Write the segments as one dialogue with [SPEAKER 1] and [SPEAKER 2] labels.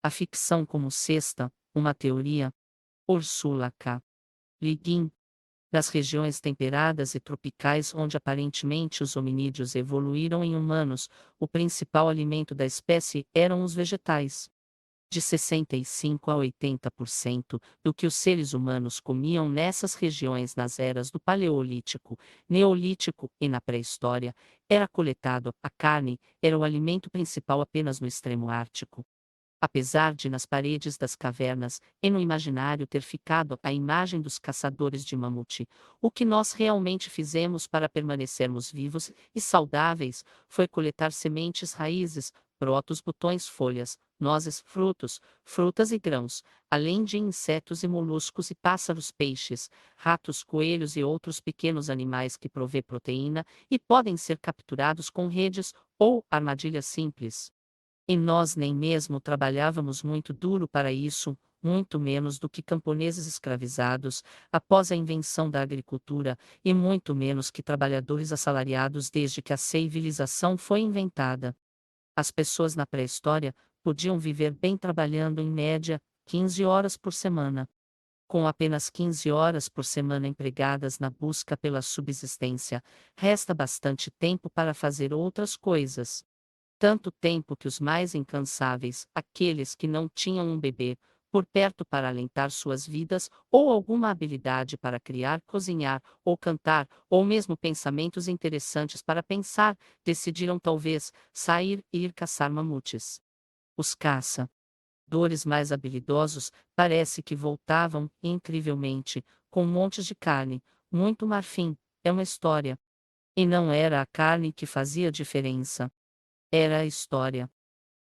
[SPEAKER 1] A ficção como cesta, uma teoria. Ursula K. Le Guin. Das regiões temperadas e tropicais onde aparentemente os hominídeos evoluíram em humanos, o principal alimento da espécie eram os vegetais. De 65 a 80% do que os seres humanos comiam nessas regiões nas eras do Paleolítico, Neolítico e na pré-história, era coletado. A carne era o alimento principal apenas no extremo ártico. Apesar de nas paredes das cavernas e no imaginário ter ficado a imagem dos caçadores de mamute, o que nós realmente fizemos para permanecermos vivos e saudáveis foi coletar sementes, raízes, brotos, botões, folhas, nozes, frutos, frutas e grãos, além de insetos e moluscos e pássaros, peixes, ratos, coelhos e outros pequenos animais que provê proteína e podem ser capturados com redes ou armadilhas simples. E nós nem mesmo trabalhávamos muito duro para isso, muito menos do que camponeses escravizados, após a invenção da agricultura, e muito menos que trabalhadores assalariados desde que a civilização foi inventada. As pessoas na pré-história podiam viver bem trabalhando em média 15 horas por semana. Com apenas 15 horas por semana empregadas na busca pela subsistência, resta bastante tempo para fazer outras coisas. Tanto tempo que os mais incansáveis, aqueles que não tinham um bebê, por perto para alentar suas vidas, ou alguma habilidade para criar, cozinhar, ou cantar, ou mesmo pensamentos interessantes para pensar, decidiram talvez sair e ir caçar mamutes. Os caçadores mais habilidosos parece que voltavam, incrivelmente, com montes de carne, muito marfim, é uma história. E não era a carne que fazia diferença. Era a história.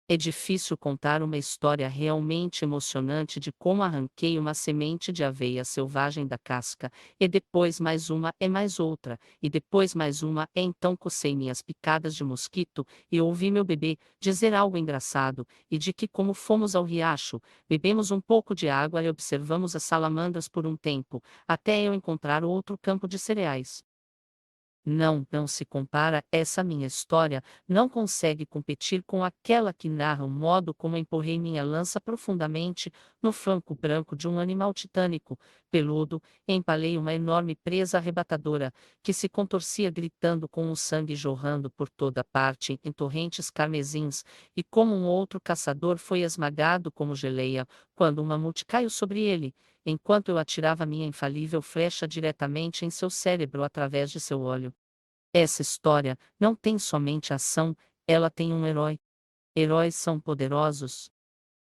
[SPEAKER 1] É difícil contar uma história realmente emocionante de como arranquei uma semente de aveia selvagem da casca, e depois mais uma e mais outra, e depois mais uma, e então cocei minhas picadas de mosquito, e ouvi meu bebê dizer algo engraçado, e de que como fomos ao riacho, bebemos um pouco de água e observamos as salamandras por um tempo, até eu encontrar outro campo de cereais. Não se compara, essa minha história não consegue competir com aquela que narra o modo como empurrei minha lança profundamente no flanco branco de um animal titânico, peludo, e empalei uma enorme presa arrebatadora, que se contorcia gritando com o sangue jorrando por toda parte em torrentes carmesins, e como um outro caçador foi esmagado como geleia, quando um mamute caiu sobre ele, enquanto eu atirava minha infalível flecha diretamente em seu cérebro através de seu olho. Essa história não tem somente ação, ela tem um herói. Heróis são poderosos.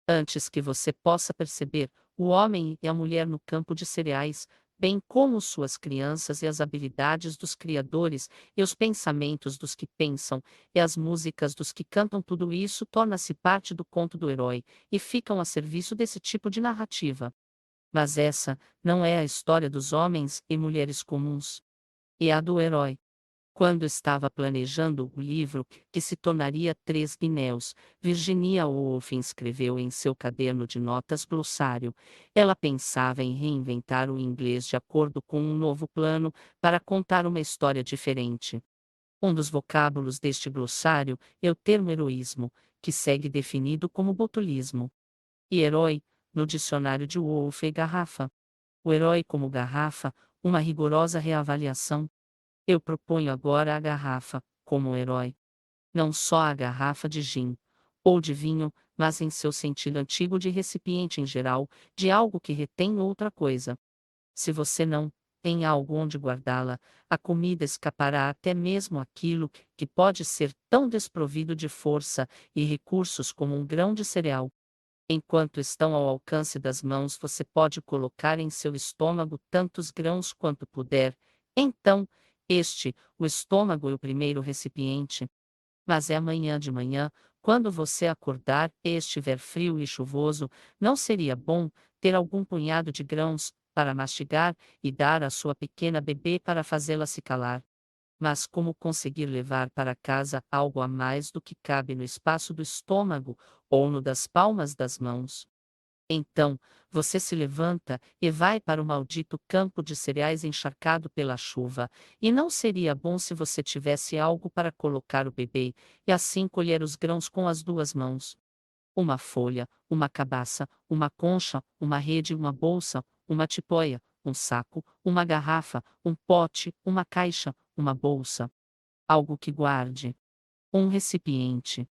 [SPEAKER 1] Antes que você possa perceber, o homem e a mulher no campo de cereais, bem como suas crianças e as habilidades dos criadores, e os pensamentos dos que pensam, e as músicas dos que cantam, tudo isso torna-se parte do conto do herói, e ficam a serviço desse tipo de narrativa. Mas essa não é a história dos homens e mulheres comuns. É a do herói. Quando estava planejando o livro, que se tornaria Três Guinéus, Virginia Woolf escreveu em seu caderno de notas glossário. Ela pensava em reinventar o inglês de acordo com um novo plano para contar uma história diferente. Um dos vocábulos deste glossário é o termo heroísmo, que segue definido como botulismo. E herói, no dicionário de Woolf é garrafa. O herói como garrafa, uma rigorosa reavaliação. Eu proponho agora a garrafa, como herói. Não só a garrafa de gin, ou de vinho, mas em seu sentido antigo de recipiente em geral, de algo que retém outra coisa. Se você não tem algo onde guardá-la, a comida escapará, até mesmo aquilo que pode ser tão desprovido de força e recursos como um grão de cereal. Enquanto estão ao alcance das mãos, você pode colocar em seu estômago tantos grãos quanto puder. Então, o estômago é o primeiro recipiente. Mas é amanhã de manhã, quando você acordar e estiver frio e chuvoso, não seria bom ter algum punhado de grãos para mastigar e dar à sua pequena bebê para fazê-la se calar. Mas como conseguir levar para casa algo a mais do que cabe no espaço do estômago ou no das palmas das mãos? Então, você se levanta e vai para o maldito campo de cereais encharcado pela chuva, e não seria bom se você tivesse algo para colocar o bebê, e assim colher os grãos com as duas mãos. uma folha, uma cabaça, uma concha, uma rede, uma bolsa, uma tipóia, um saco, uma garrafa, um pote, uma caixa, uma bolsa. Algo que guarde. Um recipiente.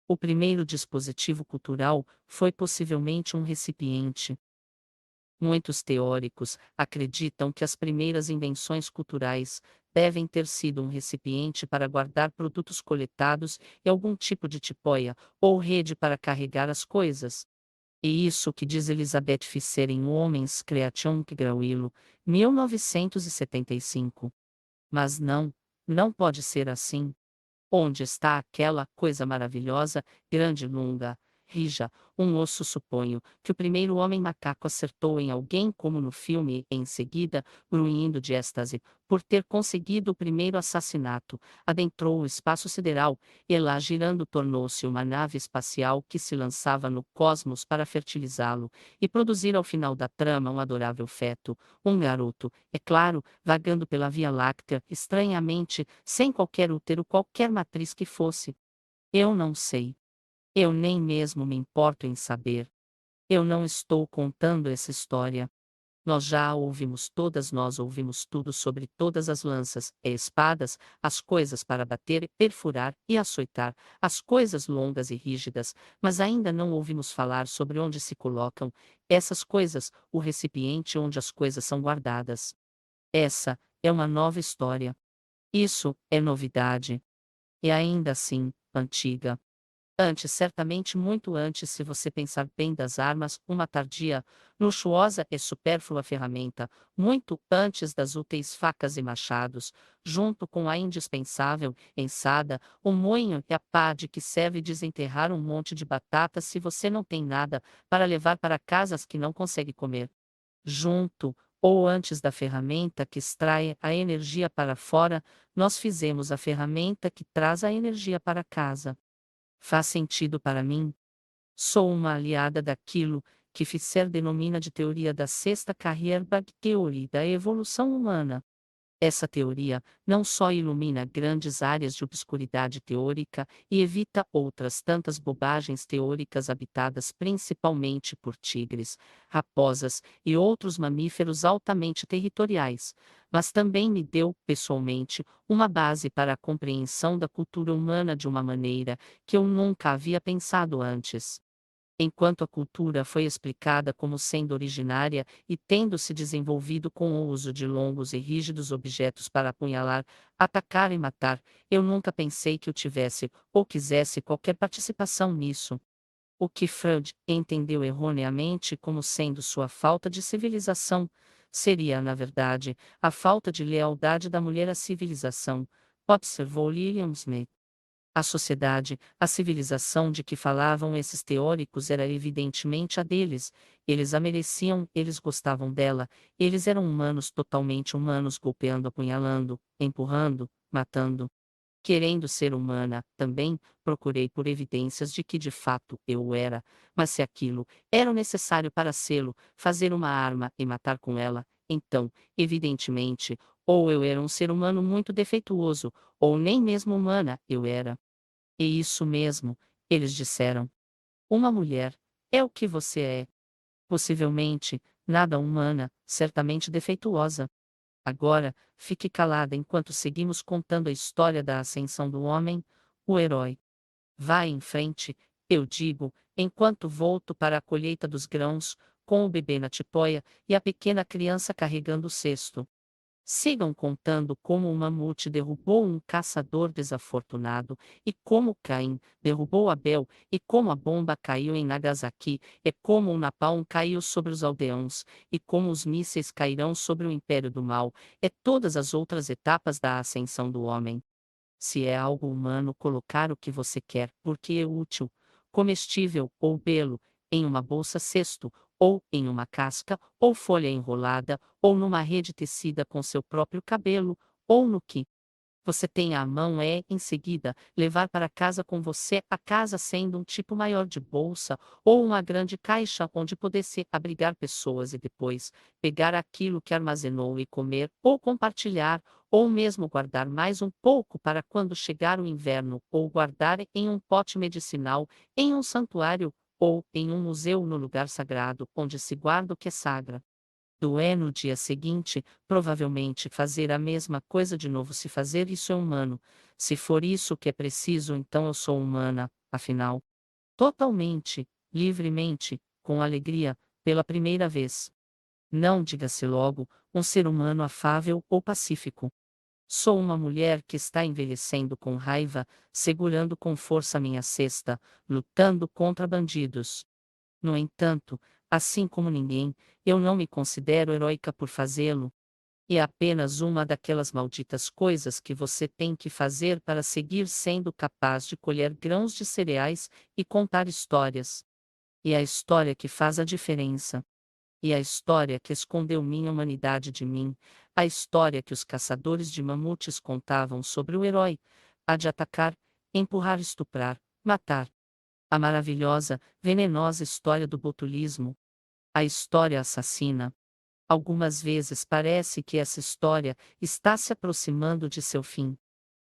[SPEAKER 1] O primeiro dispositivo cultural foi possivelmente um recipiente. Muitos teóricos acreditam que as primeiras invenções culturais devem ter sido um recipiente para guardar produtos coletados e algum tipo de tipóia ou rede para carregar as coisas. E isso que diz Elizabeth Fischer em Homens Creation Grauilo, 1975. Mas não, não pode ser assim. Onde está aquela coisa maravilhosa, grande, longa, rija, um osso? Suponho que o primeiro homem macaco acertou em alguém como no filme e em seguida, gruindo de êxtase, por ter conseguido o primeiro assassinato, adentrou o espaço sideral, e lá girando tornou-se uma nave espacial que se lançava no cosmos para fertilizá-lo, e produzir ao final da trama um adorável feto, um garoto, é claro, vagando pela Via Láctea, estranhamente, sem qualquer útero, qualquer matriz que fosse. Eu não sei. Eu nem mesmo me importo em saber. Eu não estou contando essa história. Nós já a ouvimos todas, nós ouvimos tudo sobre todas as lanças e espadas, as coisas para bater, perfurar e açoitar, as coisas longas e rígidas, mas ainda não ouvimos falar sobre onde se colocam essas coisas, o recipiente onde as coisas são guardadas. Essa é uma nova história. Isso é novidade. E ainda assim, antiga. Antes, certamente muito antes, se você pensar bem, das armas, uma tardia, luxuosa e supérflua ferramenta, muito antes das úteis facas e machados, junto com a indispensável ençada, o moinho e a pá de que serve desenterrar um monte de batatas se você não tem nada para levar para casa as que não consegue comer. Junto, ou antes da ferramenta que extrai a energia para fora, nós fizemos a ferramenta que traz a energia para casa. Faz sentido para mim? Sou uma aliada daquilo que Fischer denomina de teoria da sexta Carrierbag Theory da evolução humana. Essa teoria não só ilumina grandes áreas de obscuridade teórica e evita outras tantas bobagens teóricas habitadas principalmente por tigres, raposas e outros mamíferos altamente territoriais, mas também me deu, pessoalmente, uma base para a compreensão da cultura humana de uma maneira que eu nunca havia pensado antes. Enquanto a cultura foi explicada como sendo originária e tendo se desenvolvido com o uso de longos e rígidos objetos para apunhalar, atacar e matar, eu nunca pensei que eu tivesse, ou quisesse, qualquer participação nisso. O que Freud entendeu erroneamente como sendo sua falta de civilização, seria, na verdade, a falta de lealdade da mulher à civilização, observou Lilian Smith. A sociedade, a civilização de que falavam esses teóricos era evidentemente a deles, eles a mereciam, eles gostavam dela, eles eram humanos, totalmente humanos, golpeando, apunhalando, empurrando, matando. Querendo ser humana, também, procurei por evidências de que de fato eu o era, mas se aquilo era o necessário para sê-lo, fazer uma arma e matar com ela, então, evidentemente, ou eu era um ser humano muito defeituoso, ou nem mesmo humana eu era. E isso mesmo, eles disseram. Uma mulher, é o que você é. Possivelmente, nada humana, certamente defeituosa. Agora, fique calada enquanto seguimos contando a história da ascensão do homem, o herói. Vá em frente, eu digo, enquanto volto para a colheita dos grãos, com o bebê na tipóia e a pequena criança carregando o cesto. Sigam contando como o mamute derrubou um caçador desafortunado, e como Caim derrubou Abel, e como a bomba caiu em Nagasaki, e como o napalm caiu sobre os aldeãos, e como os mísseis cairão sobre o império do mal, e todas as outras etapas da ascensão do homem. Se é algo humano colocar o que você quer, porque é útil, comestível ou belo, em uma bolsa cesto, ou em uma casca, ou folha enrolada, ou numa rede tecida com seu próprio cabelo, ou no que você tem à mão é, em seguida, levar para casa com você, a casa sendo um tipo maior de bolsa, ou uma grande caixa onde pudesse abrigar pessoas e depois, pegar aquilo que armazenou e comer, ou compartilhar, ou mesmo guardar mais um pouco para quando chegar o inverno, ou guardar em um pote medicinal, em um santuário, ou em um museu no lugar sagrado, onde se guarda o que é sagra. No dia seguinte, provavelmente fazer a mesma coisa de novo. Se fazer isso é humano, se for isso que é preciso, então eu sou humana, afinal. Totalmente, livremente, com alegria, pela primeira vez. Não diga-se logo, um ser humano afável ou pacífico. Sou uma mulher que está envelhecendo com raiva, segurando com força minha cesta, lutando contra bandidos. No entanto, assim como ninguém, eu não me considero heróica por fazê-lo. É apenas uma daquelas malditas coisas que você tem que fazer para seguir sendo capaz de colher grãos de cereais e contar histórias. E a história que faz a diferença. E a história que escondeu minha humanidade de mim, a história que os caçadores de mamutes contavam sobre o herói, a de atacar, empurrar, estuprar, matar. A maravilhosa, venenosa história do botulismo. A história assassina. Algumas vezes parece que essa história está se aproximando de seu fim.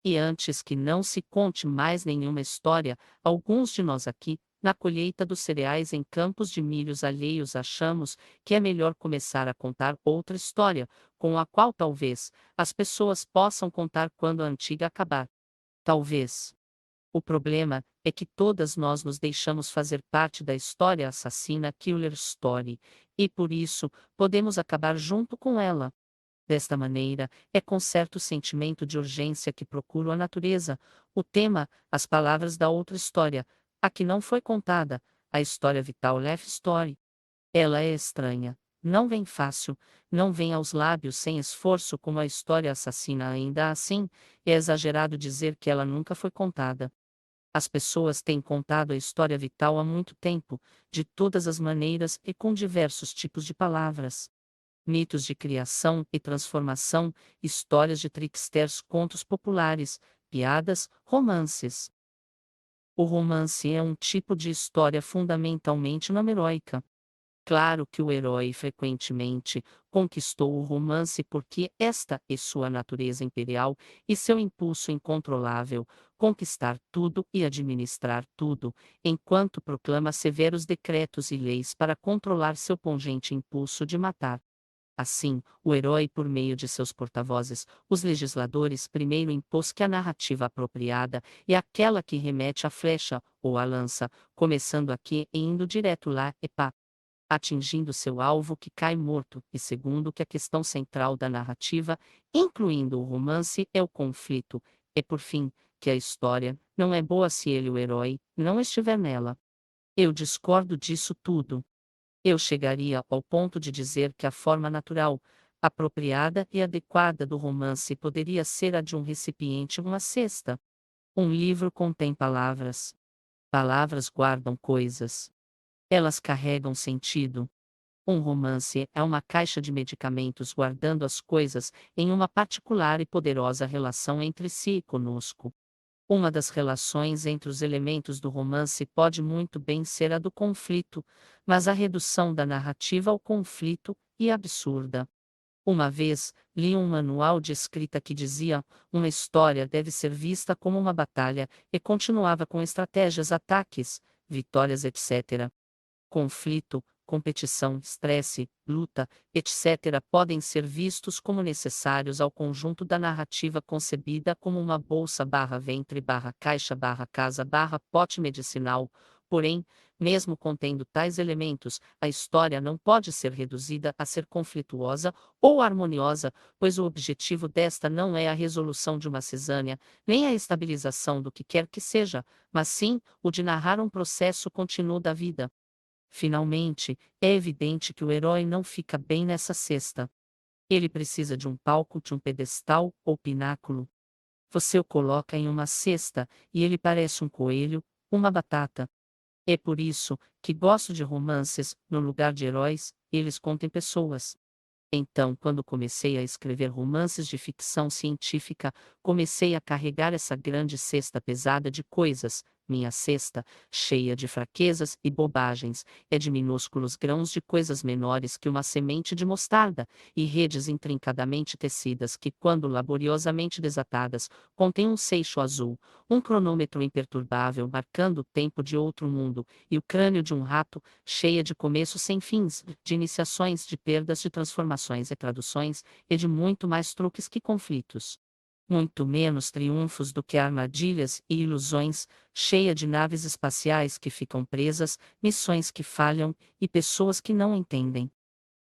[SPEAKER 1] E antes que não se conte mais nenhuma história, alguns de nós aqui, na colheita dos cereais em campos de milhos alheios, achamos que é melhor começar a contar outra história, com a qual talvez as pessoas possam contar quando a antiga acabar. Talvez. O problema é que todas nós nos deixamos fazer parte da história assassina Killer Story, e por isso, podemos acabar junto com ela. Desta maneira, é com certo sentimento de urgência que procuro a natureza, o tema, as palavras da outra história, a que não foi contada, a história vital Life Story. Ela é estranha, não vem fácil, não vem aos lábios sem esforço como a história assassina. Ainda assim, é exagerado dizer que ela nunca foi contada. As pessoas têm contado a história vital há muito tempo, de todas as maneiras e com diversos tipos de palavras. Mitos de criação e transformação, histórias de tricksters, contos populares, piadas, romances. O romance é um tipo de história fundamentalmente não heróica. Claro que o herói frequentemente conquistou o romance porque esta é sua natureza imperial e seu impulso incontrolável, conquistar tudo e administrar tudo, enquanto proclama severos decretos e leis para controlar seu pungente impulso de matar. Assim, o herói, por meio de seus porta-vozes, os legisladores, primeiro impôs que a narrativa apropriada é aquela que remete à flecha ou à lança, começando aqui e indo direto lá, e pá, atingindo seu alvo que cai morto, e segundo que a questão central da narrativa, incluindo o romance, é o conflito, e por fim, que a história não é boa se ele, o herói, não estiver nela. Eu discordo disso tudo. Eu chegaria ao ponto de dizer que a forma natural, apropriada e adequada do romance poderia ser a de um recipiente, uma cesta. Um livro contém palavras. Palavras guardam coisas. Elas carregam sentido. Um romance é uma caixa de medicamentos guardando as coisas em uma particular e poderosa relação entre si e conosco. Uma das relações entre os elementos do romance pode muito bem ser a do conflito, mas a redução da narrativa ao conflito é absurda. Uma vez, li um manual de escrita que dizia: uma história deve ser vista como uma batalha, e continuava com estratégias, ataques, vitórias, etc. Conflito, competição, estresse, luta, etc., podem ser vistos como necessários ao conjunto da narrativa concebida como uma bolsa barra ventre barra caixa barra casa barra pote medicinal. Porém, mesmo contendo tais elementos, a história não pode ser reduzida a ser conflituosa ou harmoniosa, pois o objetivo desta não é a resolução de uma cisânia, nem a estabilização do que quer que seja, mas sim o de narrar um processo contínuo da vida. Finalmente, é evidente que o herói não fica bem nessa cesta. Ele precisa de um palco, de um pedestal ou pináculo. Você o coloca em uma cesta, e ele parece um coelho, uma batata. É por isso que gosto de romances, no lugar de heróis, eles contem pessoas. Então, quando comecei a escrever romances de ficção científica, comecei a carregar essa grande cesta pesada de coisas, Minha cesta, cheia de fraquezas e bobagens, é de minúsculos grãos de coisas menores que uma semente de mostarda, e redes intrincadamente tecidas que, quando laboriosamente desatadas, contêm um seixo azul, um cronômetro imperturbável marcando o tempo de outro mundo, e o crânio de um rato, cheia de começos sem fins, de iniciações, de perdas, de transformações e traduções, e de muito mais truques que conflitos. Muito menos triunfos do que armadilhas e ilusões, cheia de naves espaciais que ficam presas, missões que falham e pessoas que não entendem.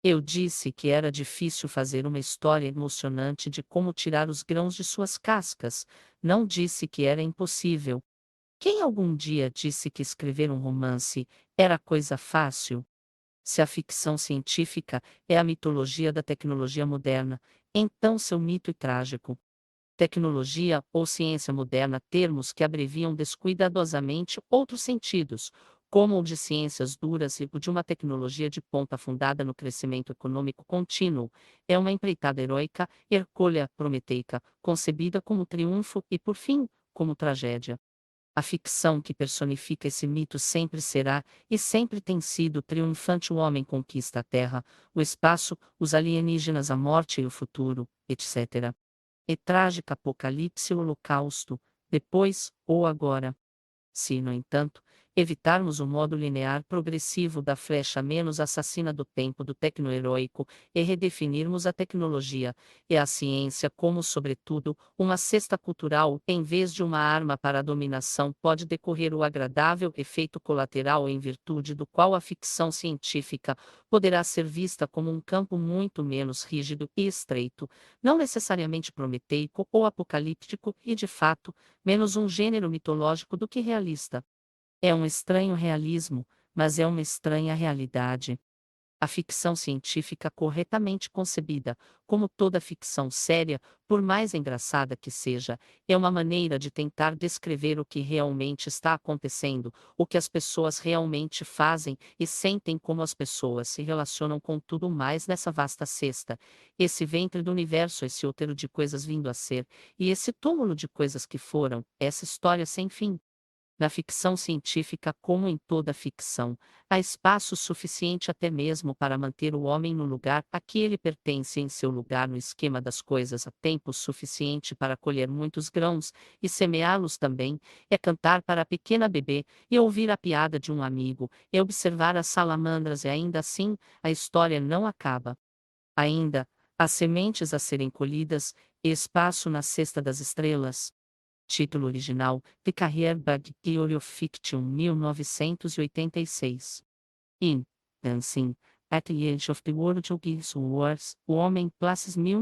[SPEAKER 1] Eu disse que era difícil fazer uma história emocionante de como tirar os grãos de suas cascas, não disse que era impossível. Quem algum dia disse que escrever um romance era coisa fácil? Se a ficção científica é a mitologia da tecnologia moderna, então seu mito é trágico. Tecnologia ou ciência moderna, termos que abreviam descuidadosamente outros sentidos, como o de ciências duras e o de uma tecnologia de ponta fundada no crescimento econômico contínuo, é uma empreitada heróica, hercúlea, prometeica, concebida como triunfo e, por fim, como tragédia. A ficção que personifica esse mito sempre será, e sempre tem sido triunfante. O homem conquista a terra, o espaço, os alienígenas, a morte e o futuro, etc. E trágica apocalipse o holocausto, depois, ou agora. Se, no entanto, evitarmos o modo linear progressivo da flecha menos assassina do tempo do tecno-heróico, e redefinirmos a tecnologia e a ciência como, sobretudo, uma cesta cultural, em vez de uma arma para a dominação, pode decorrer o agradável efeito colateral em virtude do qual a ficção científica poderá ser vista como um campo muito menos rígido e estreito, não necessariamente prometeico ou apocalíptico e, de fato, menos um gênero mitológico do que realista. É um estranho realismo, mas é uma estranha realidade. A ficção científica corretamente concebida, como toda ficção séria, por mais engraçada que seja, é uma maneira de tentar descrever o que realmente está acontecendo, o que as pessoas realmente fazem e sentem, como as pessoas se relacionam com tudo mais nessa vasta cesta, esse ventre do universo, esse útero de coisas vindo a ser, e esse túmulo de coisas que foram, essa história sem fim. Na ficção científica, como em toda ficção, há espaço suficiente até mesmo para manter o homem no lugar a que ele pertence, em seu lugar no esquema das coisas, há tempo suficiente para colher muitos grãos e semeá-los também, é cantar para a pequena bebê, e ouvir a piada de um amigo, e observar as salamandras, e ainda assim, a história não acaba. Ainda, há sementes a serem colhidas, e espaço na cesta das estrelas. Título original: The Carrier Bug Theory of Fiction, 1986. In Dancing at the Edge of the World Gives Wars, O Homem Places